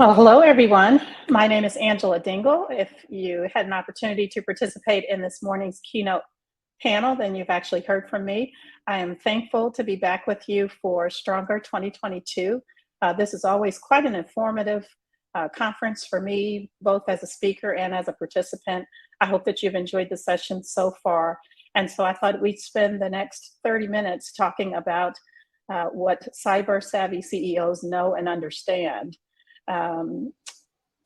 Well, hello, everyone. My name is Angela Dingle. If you had an opportunity to participate in this morning's keynote panel, then you've actually heard from me. I am thankful to be back with you for Stronger 2022. This is always quite an informative conference for me, both as a speaker and as a participant. I hope that you've enjoyed the session so far. And so I thought we'd spend the next 30 minutes talking about what cyber savvy CEOs know and understand.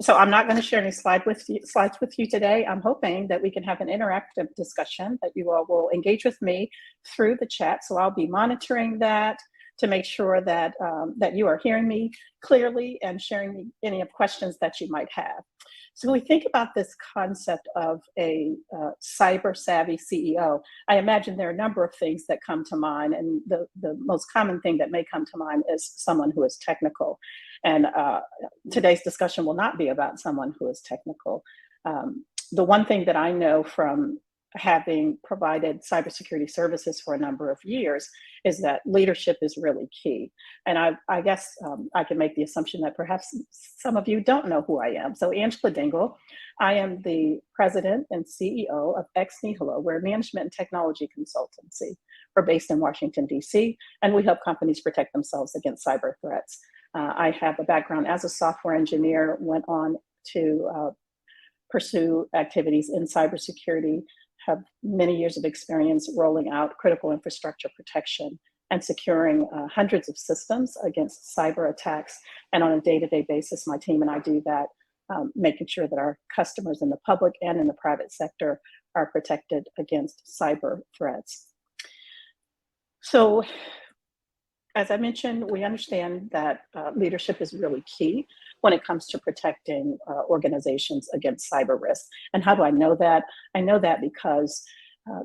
So I'm not going to share any slides with you today. I'm hoping that we can have an interactive discussion, that you all will engage with me through the chat. So I'll be monitoring that to make sure that, that you are hearing me clearly and sharing any of questions that you might have. So when we think about this concept of a cyber savvy CEO, I imagine there are a number of things that come to mind. And the most common thing that may come to mind is someone who is technical. And today's discussion will not be about someone who is technical. The one thing that I know from having provided cybersecurity services for a number of years is that leadership is really key. And I guess I can make the assumption that perhaps some of you don't know who I am. So Angela Dingle, I am the president and CEO of Ex Nihilo. We're a management and technology consultancy. We're based in Washington, DC, and we help companies protect themselves against cyber threats. I have a background as a software engineer, went on to pursue activities in cybersecurity, have many years of experience rolling out critical infrastructure protection and securing hundreds of systems against cyber attacks. And on a day-to-day basis, my team and I do that, making sure that our customers in the public and in the private sector are protected against cyber threats. So, as I mentioned, we understand that leadership is really key when it comes to protecting organizations against cyber risk. And how do I know that? I know that because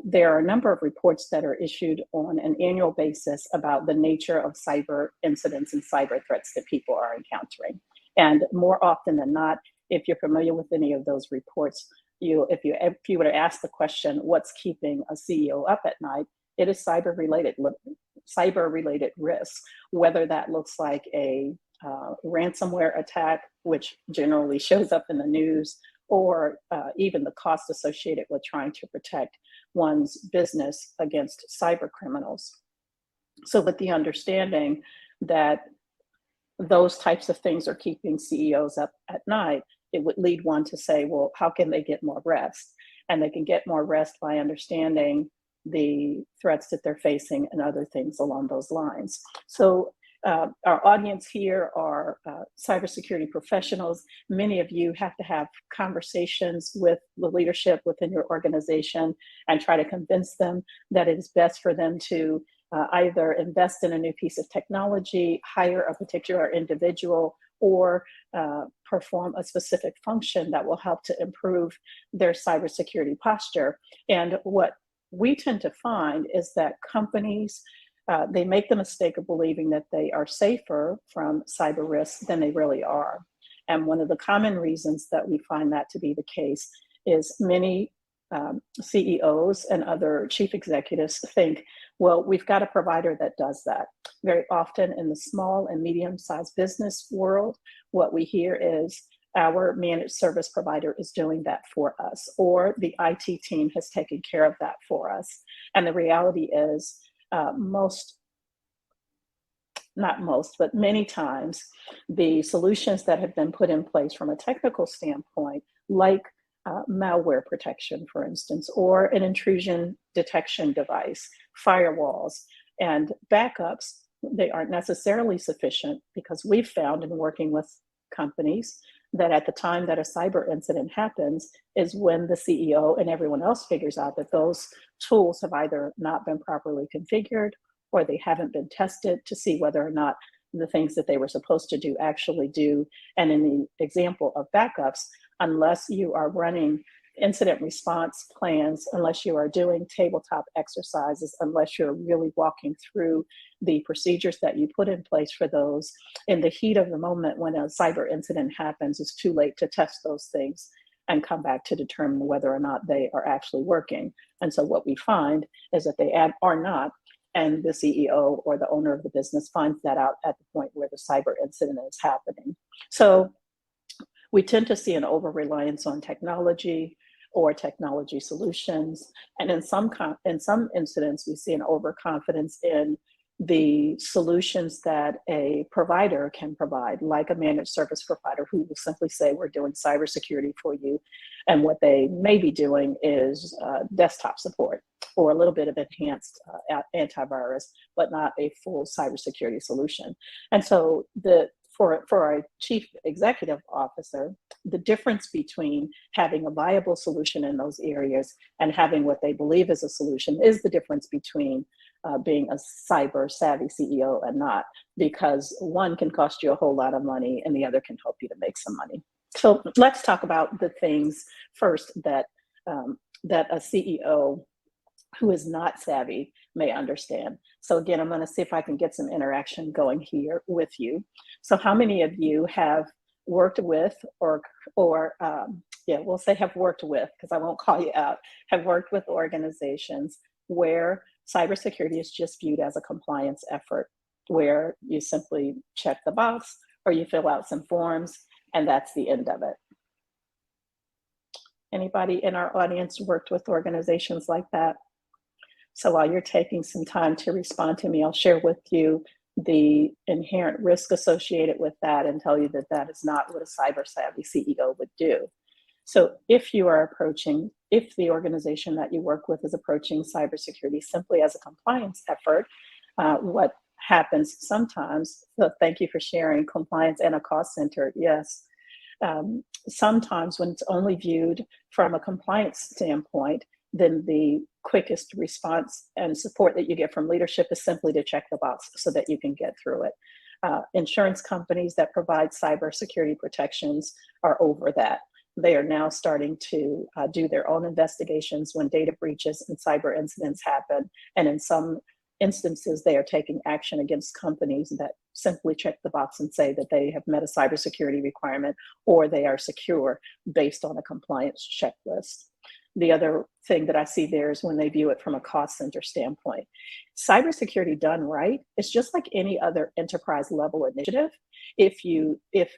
there are a number of reports that are issued on an annual basis about the nature of cyber incidents and cyber threats that people are encountering. And more often than not, if you're familiar with any of those reports, if you were to ask the question, what's keeping a CEO up at night, it is cyber-related risks, whether that looks like a ransomware attack, which generally shows up in the news, or even the cost associated with trying to protect one's business against cyber criminals. So with the understanding that those types of things are keeping CEOs up at night, it would lead one to say, well, how can they get more rest? And they can get more rest by understanding the threats that they're facing and other things along those lines. So our audience here are cybersecurity professionals. Many of you have to have conversations with the leadership within your organization and try to convince them that it is best for them to either invest in a new piece of technology, hire a particular individual, or perform a specific function that will help to improve their cybersecurity posture. And what we tend to find is that companies, they make the mistake of believing that they are safer from cyber risks than they really are. And one of the common reasons that we find that to be the case is many CEOs and other chief executives think, well, we've got a provider that does that. Very often in the small and medium-sized business world, what we hear is, our managed service provider is doing that for us, or the IT team has taken care of that for us. And the reality is many times, the solutions that have been put in place from a technical standpoint, like malware protection, for instance, or an intrusion detection device, firewalls, and backups, they aren't necessarily sufficient, because we've found in working with companies that at the time that a cyber incident happens is when the CEO and everyone else figures out that those tools have either not been properly configured, or they haven't been tested to see whether or not the things that they were supposed to do actually do. And in the example of backups, unless you are running incident response plans, unless you are doing tabletop exercises, unless you're really walking through the procedures that you put in place for those, in the heat of the moment when a cyber incident happens, it's too late to test those things and come back to determine whether or not they are actually working. And so what we find is that they are not, and the CEO or the owner of the business finds that out at the point where the cyber incident is happening. So We tend to see an over-reliance on technology or technology solutions. And in some incidents, we see an overconfidence in the solutions that a provider can provide, like a managed service provider who will simply say, we're doing cybersecurity for you. And what they may be doing is desktop support or a little bit of enhanced antivirus, but not a full cybersecurity solution. And so for a chief executive officer, the difference between having a viable solution in those areas and having what they believe is a solution is the difference between being a cyber savvy CEO and not, because one can cost you a whole lot of money and the other can help you to make some money. So let's talk about the things first that a CEO who is not savvy may understand. So again, I'm going to see if I can get some interaction going here with you. So how many of you have worked with we'll say have worked with, because I won't call you out, have worked with organizations where cybersecurity is just viewed as a compliance effort, where you simply check the box or you fill out some forms and that's the end of it? Anybody in our audience worked with organizations like that? So while you're taking some time to respond to me, I'll share with you the inherent risk associated with that and tell you that that is not what a cyber savvy CEO would do. So if the organization that you work with is approaching cybersecurity simply as a compliance effort, what happens sometimes, so thank you for sharing compliance and a cost center, yes. Sometimes when it's only viewed from a compliance standpoint, then the quickest response and support that you get from leadership is simply to check the box so that you can get through it. Insurance companies that provide cybersecurity protections are over that. They are now starting to do their own investigations when data breaches and cyber incidents happen. And in some instances, they are taking action against companies that simply check the box and say that they have met a cybersecurity requirement or they are secure based on a compliance checklist. The other thing that I see there is when they view it from a cost center standpoint. Cybersecurity done right, it's just like any other enterprise level initiative. If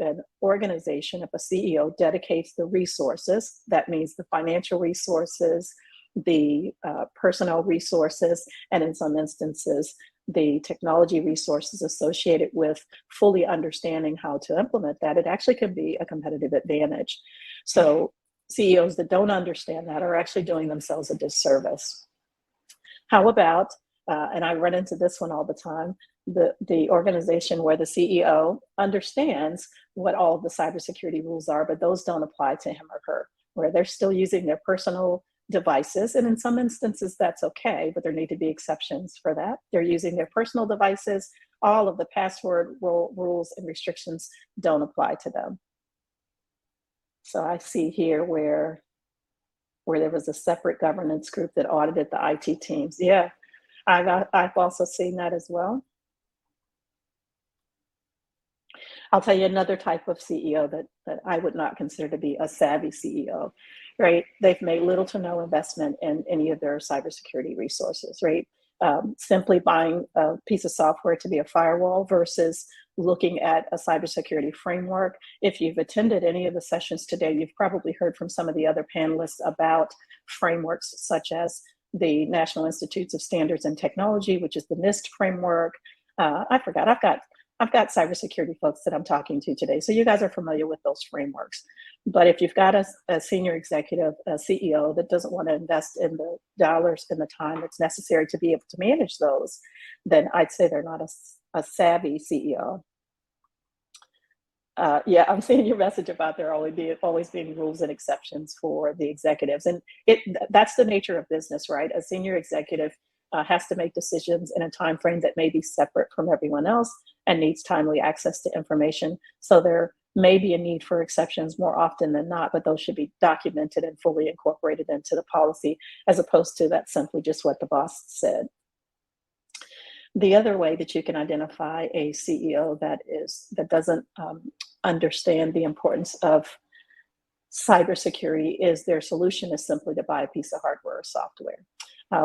an organization, if a CEO dedicates the resources, that means the financial resources, the personnel resources, and in some instances, the technology resources associated with fully understanding how to implement that, it actually can be a competitive advantage. So CEOs that don't understand that are actually doing themselves a disservice. How about, and I run into this one all the time, the organization where the CEO understands what all the cybersecurity rules are, but those don't apply to him or her, where they're still using their personal devices. And in some instances, that's okay, but there need to be exceptions for that. They're using their personal devices. All of the password rules and restrictions don't apply to them. So I see here where there was a separate governance group that audited the IT teams. Yeah, I've also seen that as well. I'll tell you another type of CEO that I would not consider to be a savvy CEO, right? They've made little to no investment in any of their cybersecurity resources, right? Simply buying a piece of software to be a firewall versus looking at a cybersecurity framework. If you've attended any of the sessions today, you've probably heard from some of the other panelists about frameworks such as the National Institutes of Standards and Technology, which is the NIST framework. I've got cybersecurity folks that I'm talking to today, so you guys are familiar with those frameworks. But if you've got a senior executive, a CEO that doesn't want to invest in the dollars and the time that's necessary to be able to manage those, then I'd say they're not a savvy CEO. Yeah, I'm seeing your message about there always being rules and exceptions for the executives. And that's the nature of business, right? A senior executive has to make decisions in a time frame that may be separate from everyone else and needs timely access to information. So there may be a need for exceptions more often than not, but those should be documented and fully incorporated into the policy, as opposed to that's simply just what the boss said. The other way that you can identify a CEO that doesn't understand the importance of cybersecurity is their solution is simply to buy a piece of hardware or software.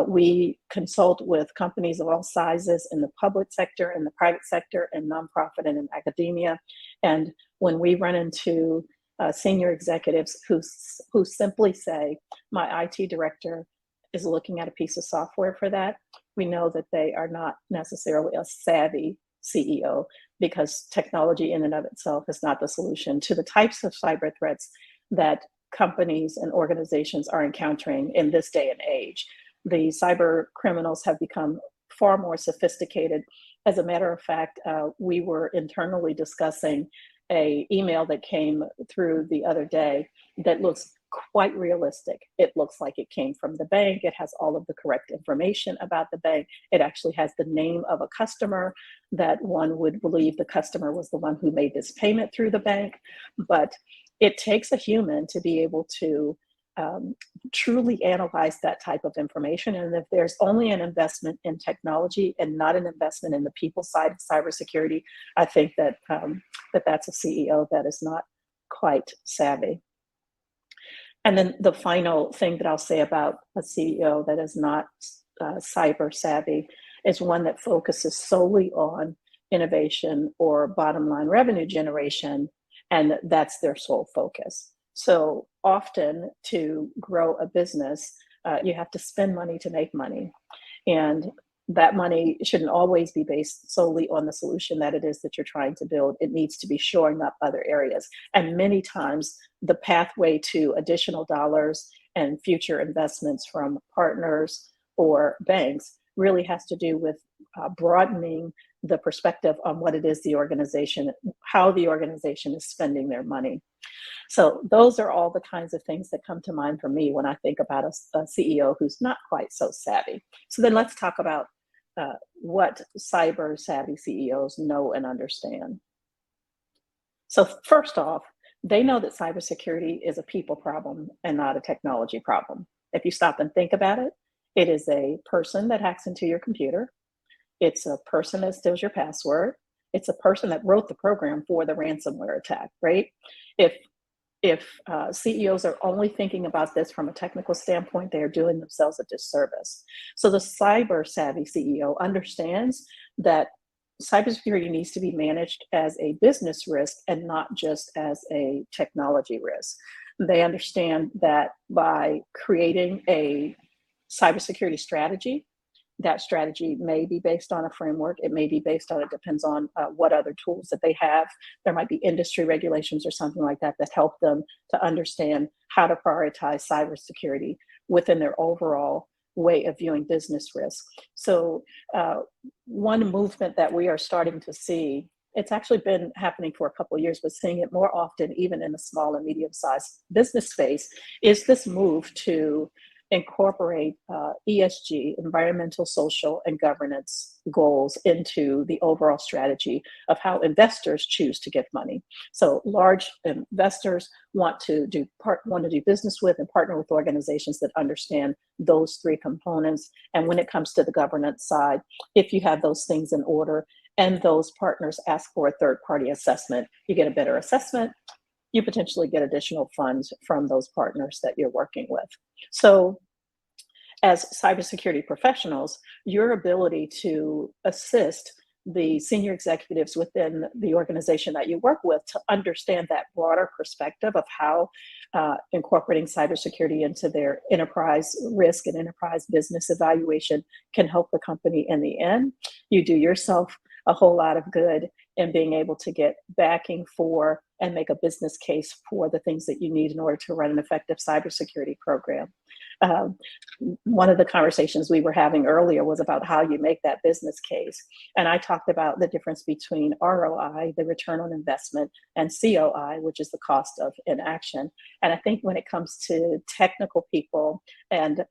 We consult with companies of all sizes in the public sector, in the private sector, in nonprofit, and in academia. And when we run into senior executives who simply say, my IT director is looking at a piece of software for that, we know that they are not necessarily a savvy CEO, because technology in and of itself is not the solution to the types of cyber threats that companies and organizations are encountering in this day and age. The cyber criminals have become far more sophisticated. As a matter of fact, we were internally discussing an email that came through the other day that looks quite realistic. It looks like it came from the bank. It has all of the correct information about the bank. It actually has the name of a customer that one would believe the customer was the one who made this payment through the bank. But it takes a human to be able to truly analyze that type of information. And if there's only an investment in technology and not an investment in the people side of cybersecurity, I think that that's a CEO that is not quite savvy. And then the final thing that I'll say about a CEO that is not cyber savvy is one that focuses solely on innovation or bottom line revenue generation, and that's their sole focus. So often to grow a business, you have to spend money to make money. And that money shouldn't always be based solely on the solution that it is that you're trying to build. It needs to be shoring up other areas. And many times the pathway to additional dollars and future investments from partners or banks really has to do with broadening the perspective on what it is the organization, how the organization is spending their money. So those are all the kinds of things that come to mind for me when I think about a CEO who's not quite so savvy. So then let's talk about what cyber savvy CEOs know and understand. So first off, they know that cybersecurity is a people problem and not a technology problem. If you stop and think about it, it is a person that hacks into your computer. It's a person that steals your password. It's a person that wrote the program for the ransomware attack, right? If CEOs are only thinking about this from a technical standpoint, they are doing themselves a disservice. So the cyber savvy CEO understands that cybersecurity needs to be managed as a business risk and not just as a technology risk. They understand that by creating a cybersecurity strategy, that strategy may be based on a framework. It may be based on, it depends on what other tools that they have. There might be industry regulations or something like that that help them to understand how to prioritize cybersecurity within their overall way of viewing business risk. So one movement that we are starting to see, it's actually been happening for a couple of years, but seeing it more often, even in the small and medium-sized business space, is this move to incorporate ESG, environmental, social, and governance goals into the overall strategy of how investors choose to give money. So large investors want to do business with and partner with organizations that understand those three components. And when it comes to the governance side, if you have those things in order and those partners ask for a third-party assessment, you get a better assessment. You potentially get additional funds from those partners that you're working with. So as cybersecurity professionals, your ability to assist the senior executives within the organization that you work with to understand that broader perspective of how incorporating cybersecurity into their enterprise risk and enterprise business evaluation can help the company in the end. You do yourself a whole lot of good in being able to get backing for and make a business case for the things that you need in order to run an effective cybersecurity program. One of the conversations we were having earlier was about how you make that business case. And I talked about the difference between ROI, the return on investment, and COI, which is the cost of inaction. And I think when it comes to technical people and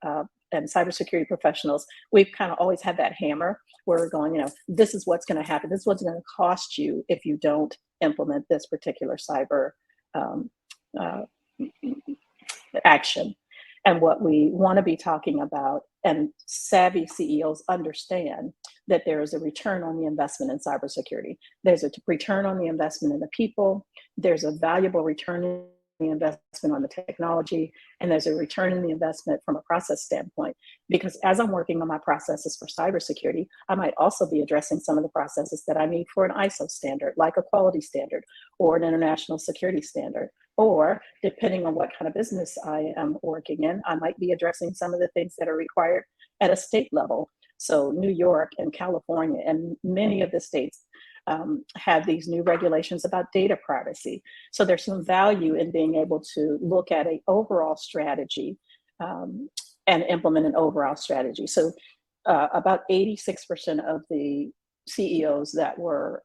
cybersecurity professionals, we've kind of always had that hammer where we're going, this is what's going to happen. This is what's going to cost you if you don't implement this particular cyber action. And what we want to be talking about, and savvy CEOs understand that there is a return on the investment in cybersecurity. There's a return on the investment in the people. There's a valuable return in the investment on the technology, and there's a return in the investment from a process standpoint. Because as I'm working on my processes for cybersecurity, I might also be addressing some of the processes that I need for an ISO standard, like a quality standard or an international security standard. Or depending on what kind of business I am working in, I might be addressing some of the things that are required at a state level. So New York and California and many of the states have these new regulations about data privacy. So there's some value in being able to look at an overall strategy and implement an overall strategy. So about 86% of the CEOs that were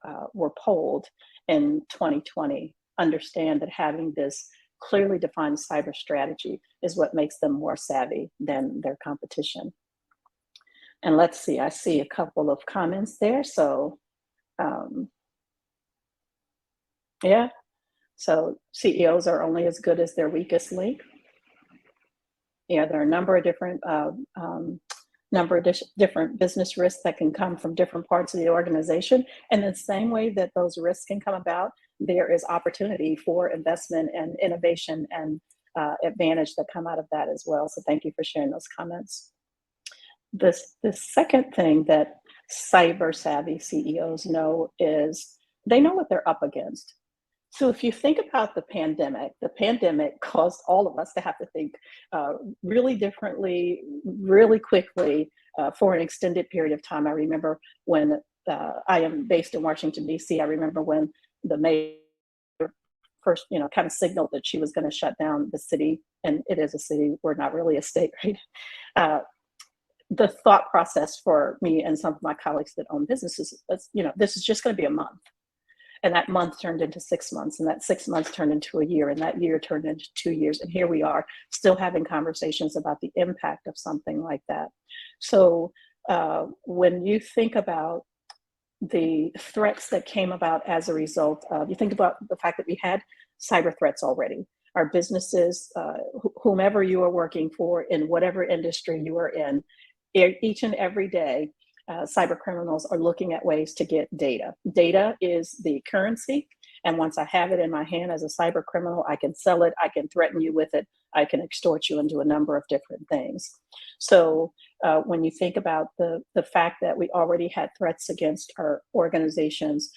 polled in 2020 understand that having this clearly defined cyber strategy is what makes them more savvy than their competition. And let's see, I see a couple of comments there. So yeah, so CEOs are only as good as their weakest link. Yeah, there are a number of different different business risks that can come from different parts of the organization. And the same way that those risks can come about, there is opportunity for investment and innovation and advantage that come out of that as well. So thank you for sharing those comments. The second thing that cyber savvy CEOs know is they know what they're up against. So if you think about the pandemic caused all of us to have to think really differently, really quickly for an extended period of time. I remember when I am based in Washington, D.C., I remember when the mayor first, kind of signaled that she was going to shut down the city, and it is a city, we're not really a state, right? The thought process for me and some of my colleagues that own businesses, this is just going to be a month. And that month turned into 6 months, and that 6 months turned into a year, and that year turned into 2 years. And here we are still having conversations about the impact of something like that. So when you think about the threats that came about as a result of, you think about the fact that we had cyber threats already. Our businesses, whomever you are working for in whatever industry you are in, each and every day, cyber criminals are looking at ways to get data. Data is the currency. And once I have it in my hand as a cyber criminal, I can sell it, I can threaten you with it, I can extort you and do a number of different things. So when you think about the fact that we already had threats against our organizations,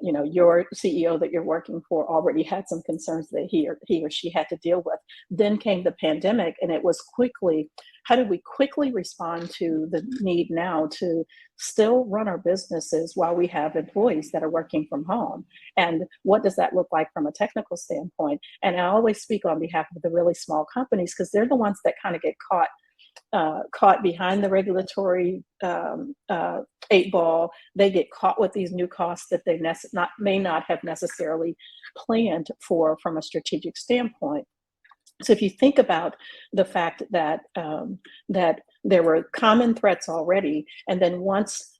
your CEO that you're working for already had some concerns that he or she had to deal with. Then came the pandemic, and it was how did we quickly respond to the need now to still run our businesses while we have employees that are working from home? And what does that look like from a technical standpoint? And I always speak on behalf of the really small companies, because they're the ones that kind of get caught behind the regulatory 8 ball. They get caught with these new costs that they may not have necessarily planned for from a strategic standpoint. So if you think about the fact that that there were common threats already, and then once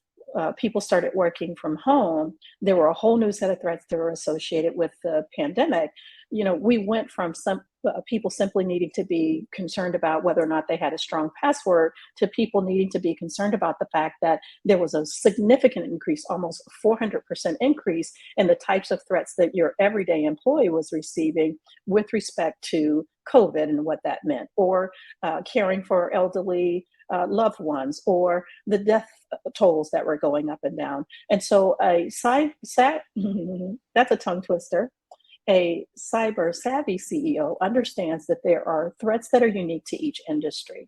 people started working from home, there were a whole new set of threats that were associated with the pandemic. We went from some people simply needing to be concerned about whether or not they had a strong password to people needing to be concerned about the fact that there was a significant increase, almost 400% increase in the types of threats that your everyday employee was receiving with respect to COVID and what that meant, or caring for elderly loved ones, or the death tolls that were going up and down. And so that's a tongue twister. A cyber savvy CEO understands that there are threats that are unique to each industry.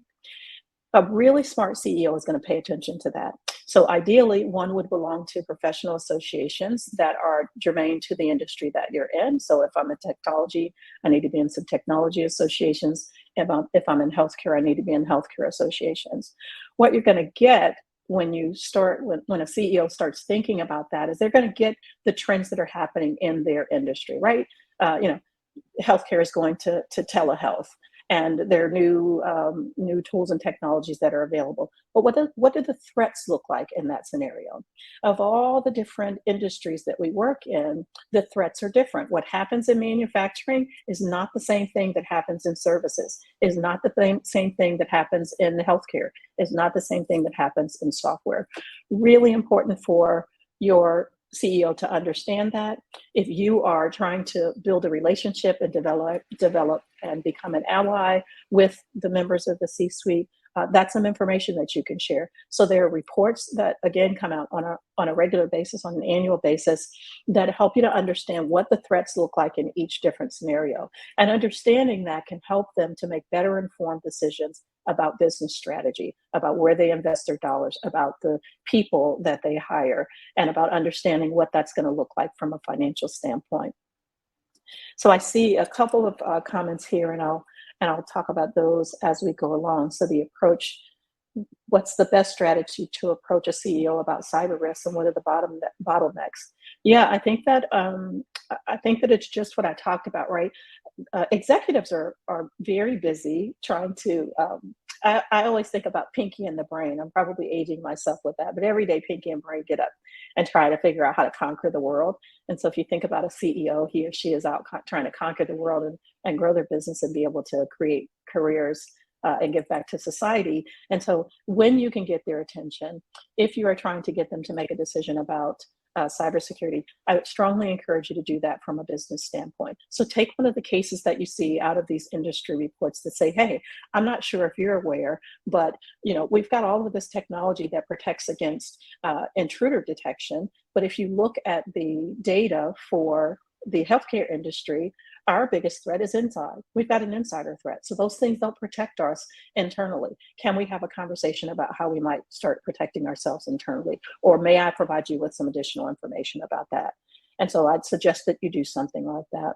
A really smart CEO is going to pay attention to that. So ideally, one would belong to professional associations that are germane to the industry that you're in. So if I'm in technology, I need to be in some technology associations. If I'm in healthcare, I need to be in healthcare associations. What you're going to get when a CEO starts thinking about that is they're going to get the trends that are happening in their industry, right? Healthcare is going to telehealth, and there are new tools and technologies that are available. But what do the threats look like in that scenario? Of all the different industries that we work in, the threats are different. What happens in manufacturing is not the same thing that happens in services, is not the same thing that happens in healthcare, is not the same thing that happens in software. Really important for your CEO to understand that. If you are trying to build a relationship and develop and become an ally with the members of the C-suite, that's some information that you can share. So there are reports that again come out on a regular basis, on an annual basis, that help you to understand what the threats look like in each different scenario. And understanding that can help them to make better informed decisions about business strategy, about where they invest their dollars, about the people that they hire, and about understanding what that's going to look like from a financial standpoint. So I see a couple of comments here, and I'll talk about those as we go along. So the approach, what's the best strategy to approach a CEO about cyber risks, and what are the bottlenecks? Yeah, I think that it's just what I talked about, right? Executives are very busy trying to. I always think about Pinky and the Brain. I'm probably aging myself with that, but every day Pinky and Brain get up and try to figure out how to conquer the world. And so if you think about a CEO, he or she is out trying to conquer the world and grow their business and be able to create careers and give back to society. And so when you can get their attention, if you are trying to get them to make a decision about cybersecurity, I would strongly encourage you to do that from a business standpoint. So take one of the cases that you see out of these industry reports that say, hey, I'm not sure if you're aware, but we've got all of this technology that protects against intruder detection. But if you look at the data for the healthcare industry, our biggest threat is inside. We've got an insider threat. So those things don't protect us internally. Can we have a conversation about how we might start protecting ourselves internally? Or may I provide you with some additional information about that? And so I'd suggest that you do something like that.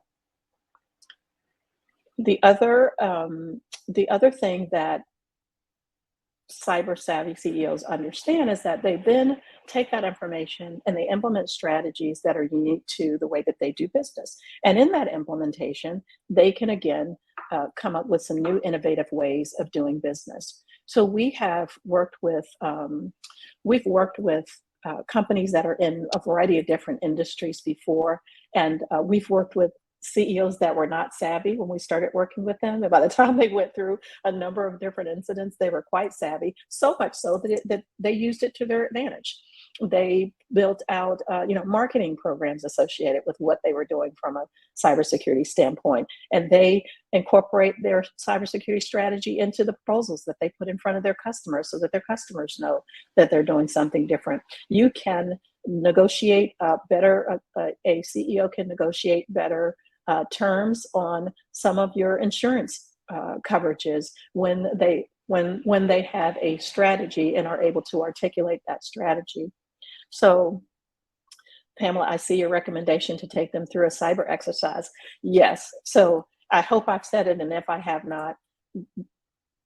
The other thing that cyber savvy CEOs understand is that they then take that information and they implement strategies that are unique to the way that they do business. And in that implementation, they can again come up with some new innovative ways of doing business. So we have worked with companies that are in a variety of different industries before, and we've worked with CEOs that were not savvy when we started working with them. And by the time they went through a number of different incidents, they were quite savvy, so much so that they used it to their advantage. They built out, marketing programs associated with what they were doing from a cybersecurity standpoint, and they incorporate their cybersecurity strategy into the proposals that they put in front of their customers, so that their customers know that they're doing something different. You can negotiate better. A CEO can negotiate better terms on some of your insurance coverages when they have a strategy and are able to articulate that strategy. So, Pamela, I see your recommendation to take them through a cyber exercise. Yes. So I hope I've said it, and if I have not,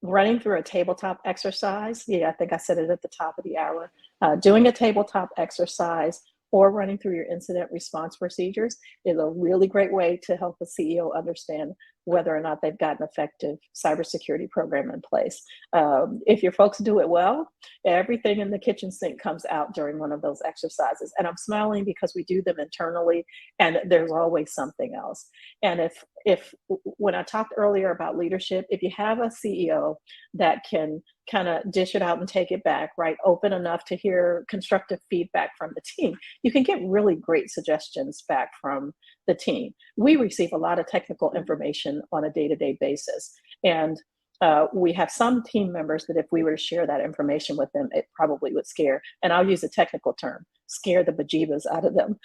running through a tabletop exercise. Yeah, I think I said it at the top of the hour. Doing a tabletop exercise or running through your incident response procedures is a really great way to help a CEO understand whether or not they've got an effective cybersecurity program in place. If your folks do it well, everything in the kitchen sink comes out during one of those exercises. And I'm smiling because we do them internally, and there's always something else. And if when I talked earlier about leadership, if you have a CEO that can kind of dish it out and take it back, right? Open enough to hear constructive feedback from the team, you can get really great suggestions back from the team. We receive a lot of technical information on a day-to-day basis. And we have some team members that if we were to share that information with them, it probably would scare, and I'll use a technical term, scare the bejeebas out of them.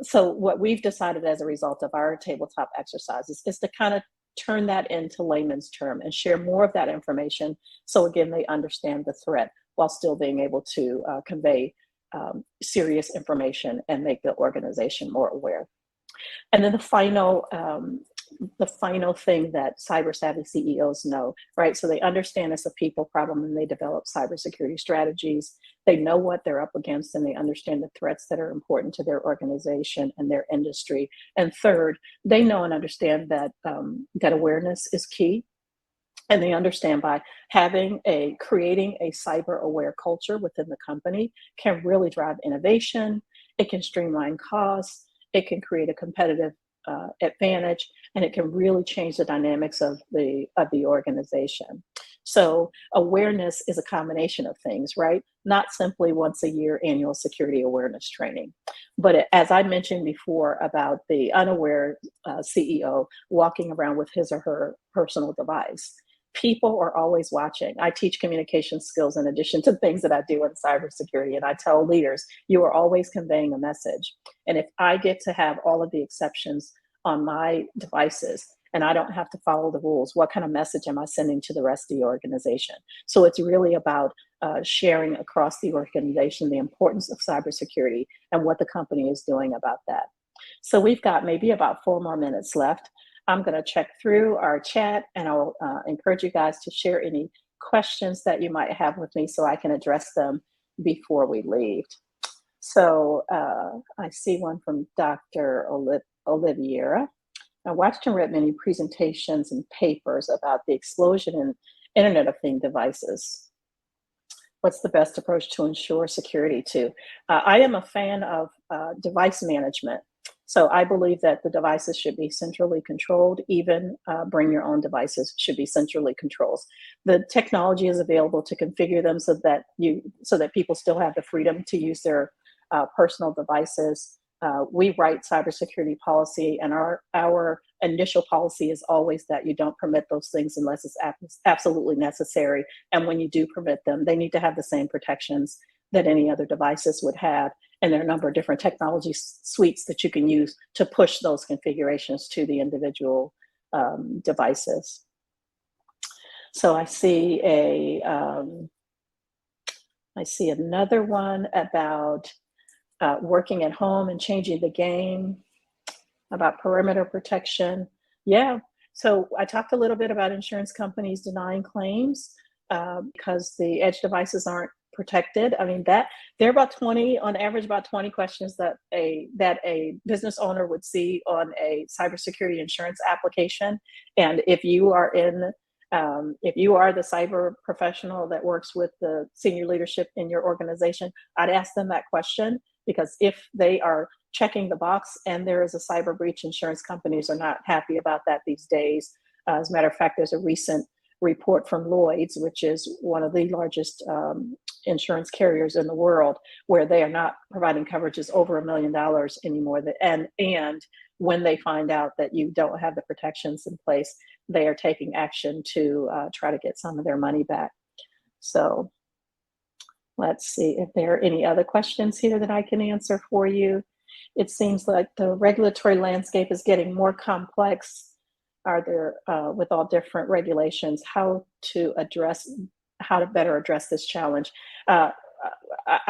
So what we've decided as a result of our tabletop exercises is to kind of turn that into layman's term and share more of that information. So again, they understand the threat while still being able to convey serious information and make the organization more aware. And then the final thing that cyber savvy CEOs know, right? So they understand it's a people problem and they develop cybersecurity strategies. They know what they're up against and they understand the threats that are important to their organization and their industry. And third, they know and understand that that awareness is key. And they understand by creating a cyber aware culture within the company can really drive innovation. It can streamline costs. It can create a competitive advantage, and it can really change the dynamics of the organization. So awareness is a combination of things, right? Not simply once a year annual security awareness training, but as I mentioned before about the unaware CEO walking around with his or her personal device, People are always watching. I teach communication skills in addition to things that I do in cybersecurity. And I tell leaders, you are always conveying a message. And if I get to have all of the exceptions on my devices and I don't have to follow the rules, what kind of message am I sending to the rest of the organization? So it's really about sharing across the organization the importance of cybersecurity and what the company is doing about that. So we've got maybe about 4 more minutes left. I'm going to check through our chat, and I'll encourage you guys to share any questions that you might have with me so I can address them before we leave. So I see one from Dr. Oliviera. I watched and read many presentations and papers about the explosion in Internet of Things devices. What's the best approach to ensure security too? I am a fan of device management. So I believe that the devices should be centrally controlled. Even bring your own devices should be centrally controlled. The technology is available to configure them so that people still have the freedom to use their personal devices. We write cybersecurity policy, and our initial policy is always that you don't permit those things unless it's absolutely necessary. And when you do permit them, they need to have the same protections that any other devices would have. And there are a number of different technology suites that you can use to push those configurations to the individual devices. So I see another one about working at home and changing the game, about perimeter protection. Yeah, so I talked a little bit about insurance companies denying claims because the edge devices aren't protected. I mean, that there are about 20, on average, about 20 questions that a business owner would see on a cybersecurity insurance application. And if you are the cyber professional that works with the senior leadership in your organization, I'd ask them that question, because if they are checking the box and there is a cyber breach, insurance companies are not happy about that these days. As a matter of fact, there's a recent report from Lloyd's, which is one of the largest insurance carriers in the world, where they are not providing coverages over $1 million anymore. And when they find out that you don't have the protections in place, they are taking action to try to get some of their money back. So let's see if there are any other questions here that I can answer for you. It seems like the regulatory landscape is getting more complex. Are there, with all different regulations, how to better address this challenge? I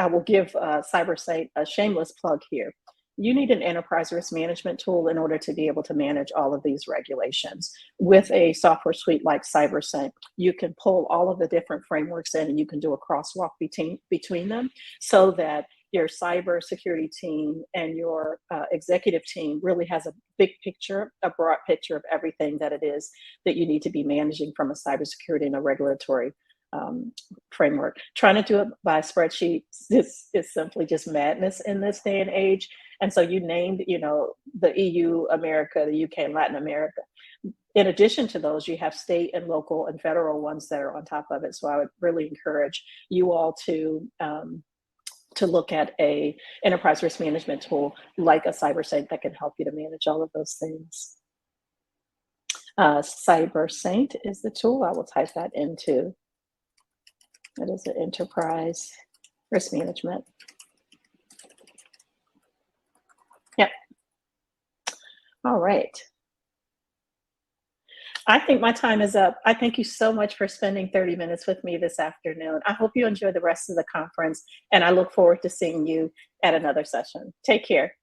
will give CyberSaint a shameless plug here. You need an enterprise risk management tool in order to be able to manage all of these regulations. With a software suite like CyberSaint, you can pull all of the different frameworks in, and you can do a crosswalk between them, so that your cybersecurity team and your executive team really has a big picture, a broad picture of everything that it is that you need to be managing from a cybersecurity and a regulatory framework. Trying to do it by spreadsheet is simply just madness in this day and age. And so you named, the EU, America, the UK, and Latin America. In addition to those, you have state and local and federal ones that are on top of it. So I would really encourage you all to look at a enterprise risk management tool like a CyberSaint that can help you to manage all of those things. CyberSaint is the tool. I will type that into. That is an enterprise risk management. Yep. All right. I think my time is up. I thank you so much for spending 30 minutes with me this afternoon. I hope you enjoy the rest of the conference, and I look forward to seeing you at another session. Take care.